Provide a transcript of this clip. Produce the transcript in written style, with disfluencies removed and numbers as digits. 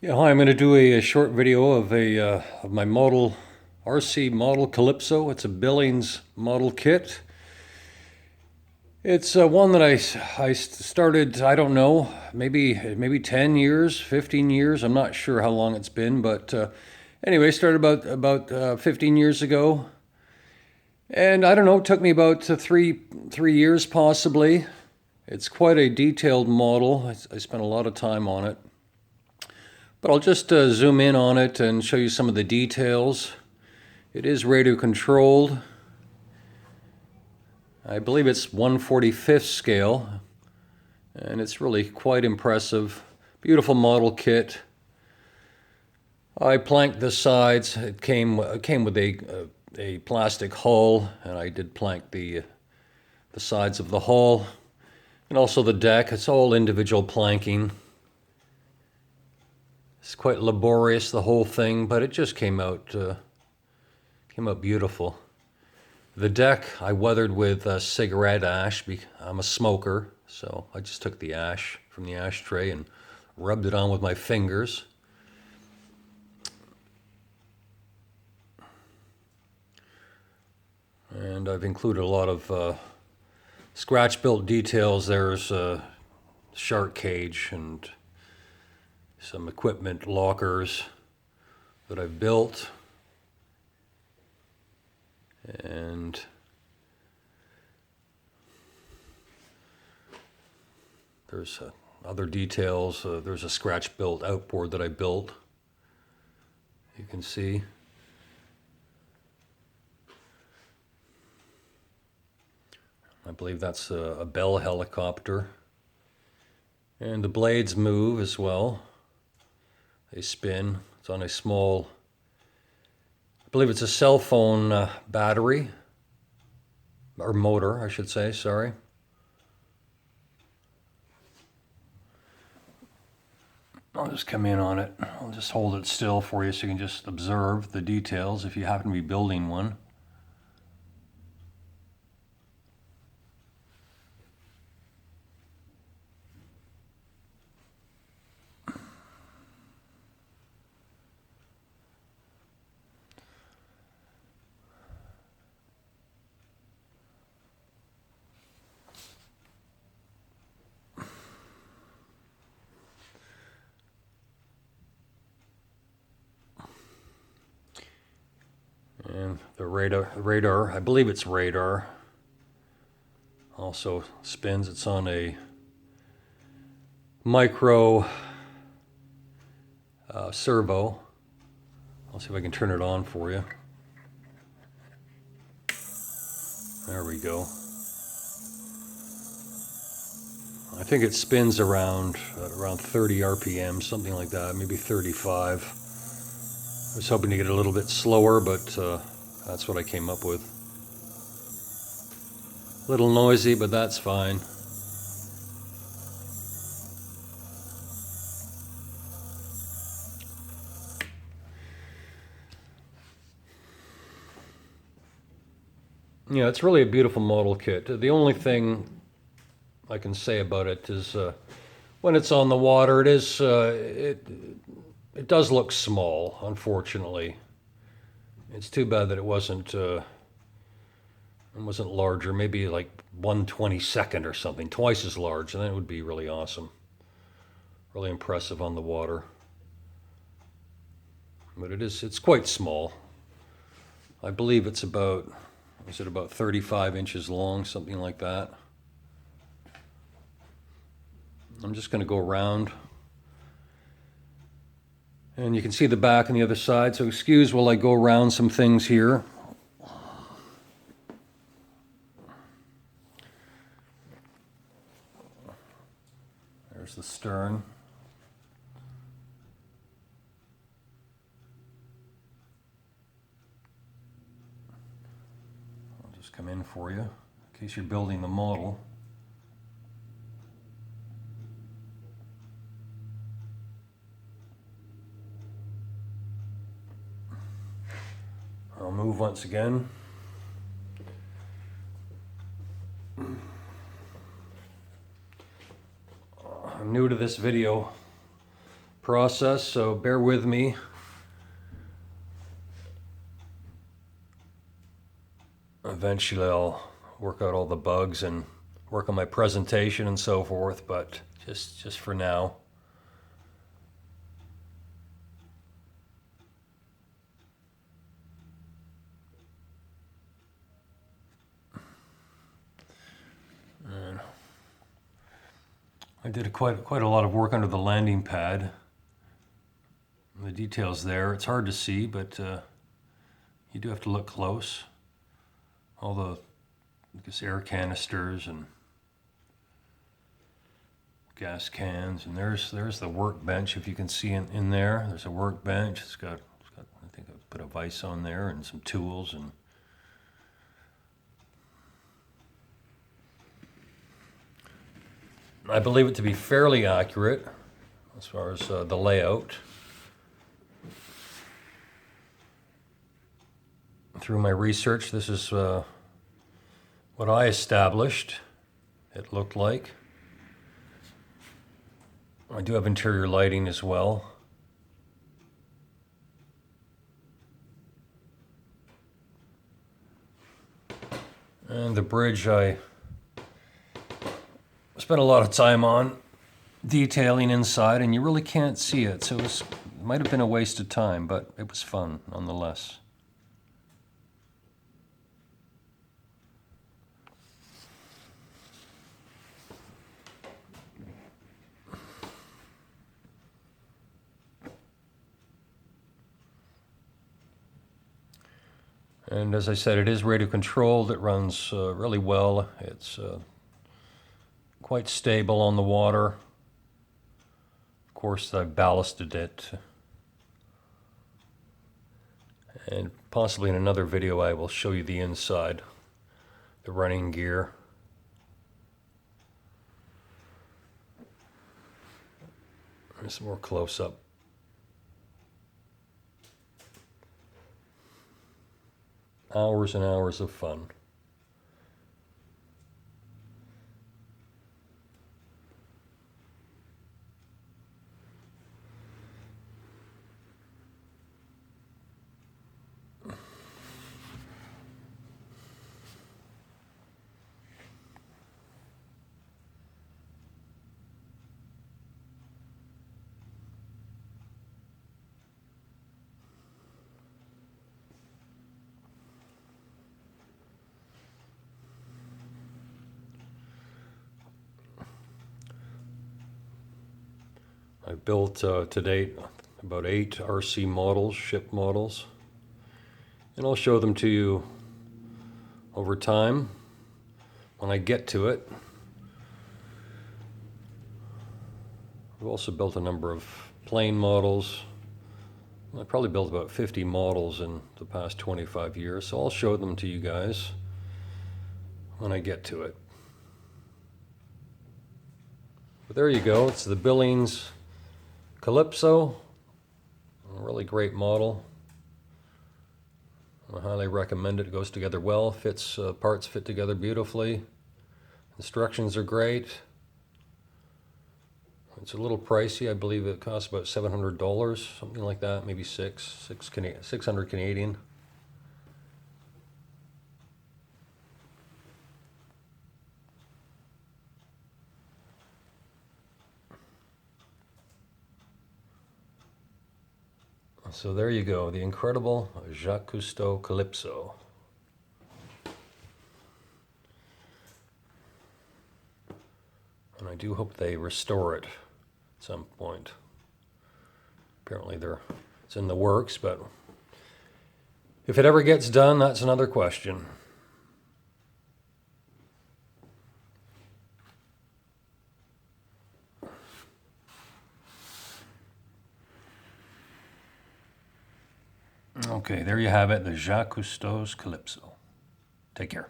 Yeah, hi, I'm going to do a short video of of my model RC model Calypso. It's a Billings model kit. It's one that I started, I don't know, maybe 10 years, 15 years. I'm not sure how long it's been, but anyway, started about 15 years ago. And I don't know, it took me about three years possibly. It's quite a detailed model. I spent a lot of time on it. But I'll just zoom in on it and show you some of the details. It is radio controlled. I believe it's 1/45th scale, and it's really quite impressive. Beautiful model kit. I planked the sides. It came with a plastic hull, and I did plank the sides of the hull, and also the deck. It's all individual planking. It's quite laborious, the whole thing, but it just came out beautiful. The deck I weathered with cigarette ash. I'm a smoker, so I just took the ash from the ashtray and rubbed it on with my fingers. And I've included a lot of scratch-built details. There's a shark cage and some equipment lockers that I've built. And there's other details. There's a scratch-built outboard that I built. You can see. I believe that's a Bell helicopter. And the blades move as well. They spin. It's on a small, I believe it's a cell phone battery, or motor, I should say, sorry. I'll just come in on it. I'll just hold it still for you so you can just observe the details if you happen to be building one. And the radar, I believe it's radar, also spins. It's on a micro servo. I'll see if I can turn it on for you. There we go. I think it spins around 30 RPM, something like that, maybe 35. I was hoping to get it a little bit slower, but that's what I came up with. A little noisy, but that's fine. Yeah, it's really a beautiful model kit. The only thing I can say about it is when it's on the water, it does look small, unfortunately. It's too bad that it wasn't larger, maybe like 1/22nd or something, twice as large, and then it would be really awesome. Really impressive on the water. But it's quite small. I believe it's about 35 inches long, something like that. I'm just going to go around. And you can see the back on the other side, so excuse while I go around some things here. There's the stern. I'll just come in for you, in case you're building the model. I'll move once again. I'm new to this video process, so bear with me. Eventually I'll work out all the bugs and work on my presentation and so forth, but just for now. And I did quite a lot of work under the landing pad. The details there, it's hard to see, but you do have to look close. All the, I guess, air canisters and gas cans, and there's the workbench. If you can see in there, there's a workbench. It's got I think I put a vise on there and some tools, and I believe it to be fairly accurate as far as the layout. Through my research, this is what I established it looked like. I do have interior lighting as well. And the bridge I spent a lot of time on detailing inside, and you really can't see it, so it might have been a waste of time, but it was fun nonetheless. And as I said, it is radio controlled. It runs really well. It's quite stable on the water. Of course, I've ballasted it. And possibly in another video I will show you the inside, the running gear. There's some more close-up. Hours and hours of fun. I've built to date about 8 RC models, ship models, and I'll show them to you over time when I get to it. I've also built a number of plane models. I probably built about 50 models in the past 25 years, so I'll show them to you guys when I get to it. But there you go, it's the Billings Calypso, a really great model. I highly recommend it. It goes together well, parts fit together beautifully. Instructions are great. It's a little pricey. I believe it costs about $700, something like that, maybe 600 Canadian. So there you go, the incredible Jacques Cousteau Calypso. And I do hope they restore it at some point. Apparently it's in the works, but if it ever gets done, that's another question. Okay, there you have it, the Jacques Cousteau's Calypso. Take care.